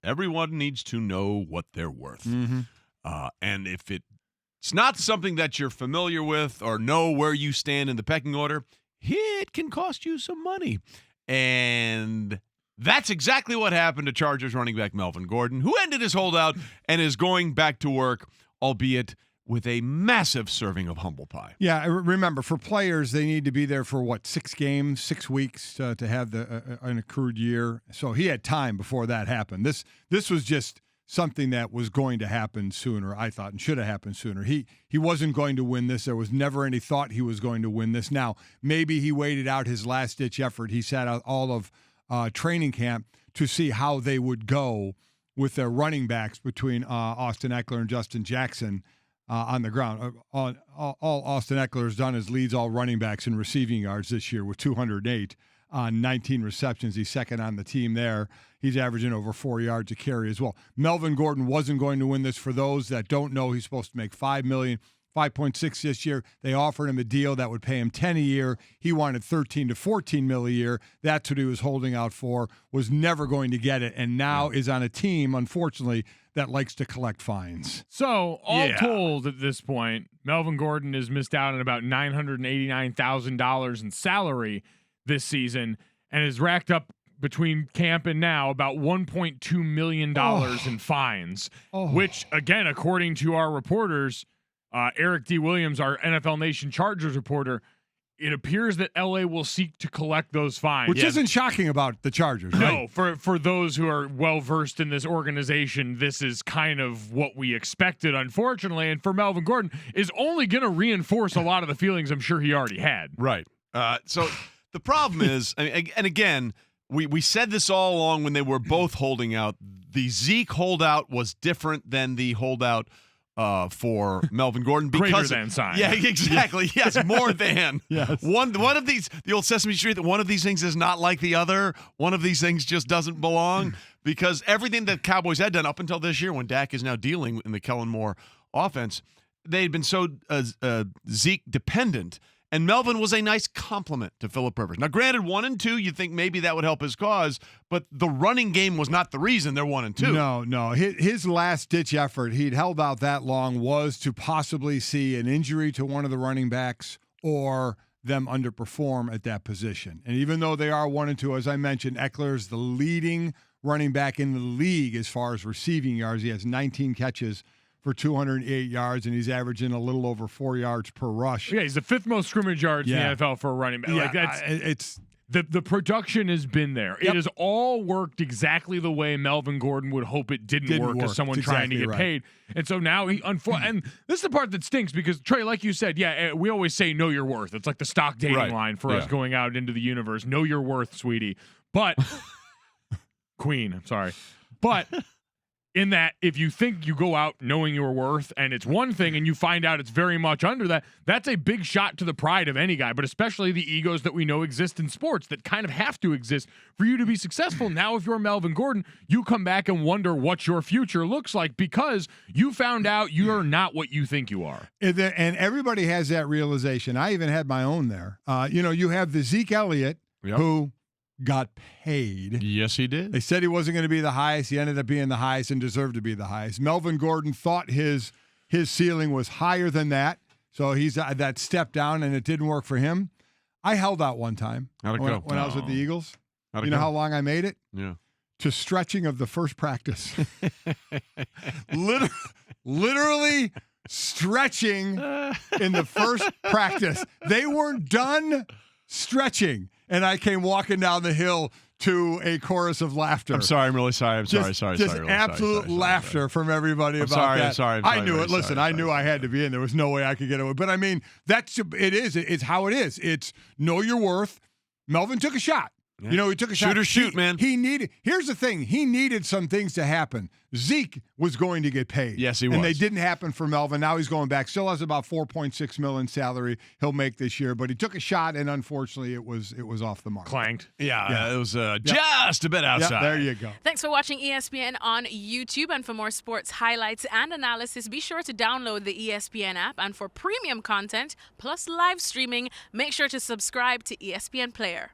everyone needs to know what they're worth. Mm-hmm. And if it's not something that you're familiar with or know where you stand in the pecking order, it can cost you some money. And that's exactly what happened to Chargers running back Melvin Gordon, who ended his holdout and is going back to work, albeit with a massive serving of humble pie. Yeah, remember, for players, they need to be there for, 6 games, 6 weeks to have an accrued year. So he had time before that happened. This was just something that was going to happen sooner, I thought, and should have happened sooner. He wasn't going to win this. There was never any thought he was going to win this. Now, maybe he waited out his last-ditch effort. He sat out all of training camp to see how they would go with their running backs between Austin Eckler and Justin Jackson on the ground. All Austin Eckler has done is leads all running backs in receiving yards this year with 208 on 19 receptions. He's second on the team there. He's averaging over 4 yards a carry as well. Melvin Gordon wasn't going to win this. For those that don't know, he's supposed to make $5 million. 5.6 this year. They offered him a deal that would pay him 10 a year. He wanted 13 to 14 mil a year. That's what he was holding out for, was never going to get it, and now is on a team, unfortunately, that likes to collect fines. So, all told at this point, Melvin Gordon has missed out on about $989,000 in salary this season and has racked up between camp and now about $1.2 million in fines, which, again, according to our reporters, Eric D. Williams, our NFL Nation Chargers reporter, it appears that LA will seek to collect those fines. Which isn't shocking about the Chargers, right? No, for those who are well-versed in this organization, this is kind of what we expected, unfortunately. And for Melvin Gordon, is only going to reinforce a lot of the feelings I'm sure he already had. Right. So the problem is, and again, we said this all along when they were both holding out. The Zeke holdout was different than the holdout for Melvin Gordon, because greater than sign. Yeah, exactly. Yes, more than. Yes. One of these, the old Sesame Street, one of these things is not like the other. One of these things just doesn't belong, because everything that Cowboys had done up until this year, when Dak is now dealing in the Kellen Moore offense, they had been so Zeke dependent. And Melvin was a nice compliment to Phillip Rivers. Now, granted, 1 and 2, you'd think maybe that would help his cause, but the running game was not the reason they're 1 and 2. No. His last-ditch effort, he'd held out that long, was to possibly see an injury to one of the running backs or them underperform at that position. And even though they are 1 and 2, as I mentioned, Eckler's the leading running back in the league as far as receiving yards. He has 19 catches for 208 yards, and he's averaging a little over 4 yards per rush. Yeah, he's the 5th most scrimmage yards in the NFL for a running back. Yeah, Like it's the production has been there. Yep. It has all worked exactly the way Melvin Gordon would hope it didn't work as someone trying to get paid. And so now and this is the part that stinks, because Trey, like you said, we always say know your worth. It's like the stock dating line for us going out into the universe. Know your worth, sweetie. But Queen, I'm sorry. But in that, if you think you go out knowing your worth and it's one thing and you find out it's very much under that, that's a big shot to the pride of any guy, but especially the egos that we know exist in sports that kind of have to exist for you to be successful. Now, if you're Melvin Gordon, you come back and wonder what your future looks like, because you found out you are not what you think you are. And everybody has that realization. I even had my own there. You have the Zeke Elliott who got paid. Yes, he did. They said he wasn't going to be the highest. He ended up being the highest and deserved to be the highest. Melvin Gordon thought his ceiling was higher than that, so he's that step down, and it didn't work for him. I held out one time when I was with the Eagles. You know how long I made it? Yeah. To stretching of the first practice. Literally stretching in the first practice. They weren't done stretching, and I came walking down the hill to a chorus of laughter. I'm sorry. I'm really sorry. I'm sorry. Just really absolute laughter from everybody about that. I'm sorry. I knew it. Listen, I knew I had to be in. There was no way I could get away. But I mean, it's how it is. It's know your worth. Melvin took a shot. Yeah. He took a shot. Shoot or shoot, man. Here's the thing. He needed some things to happen. Zeke was going to get paid. Yes, he was. And they didn't happen for Melvin. Now he's going back. Still has about $4.6 million salary he'll make this year. But he took a shot, and unfortunately, it was off the mark. Clanked. Yeah. It was just a bit outside. There you go. Thanks for watching ESPN on YouTube. And for more sports highlights and analysis, be sure to download the ESPN app. And for premium content plus live streaming, make sure to subscribe to ESPN Player.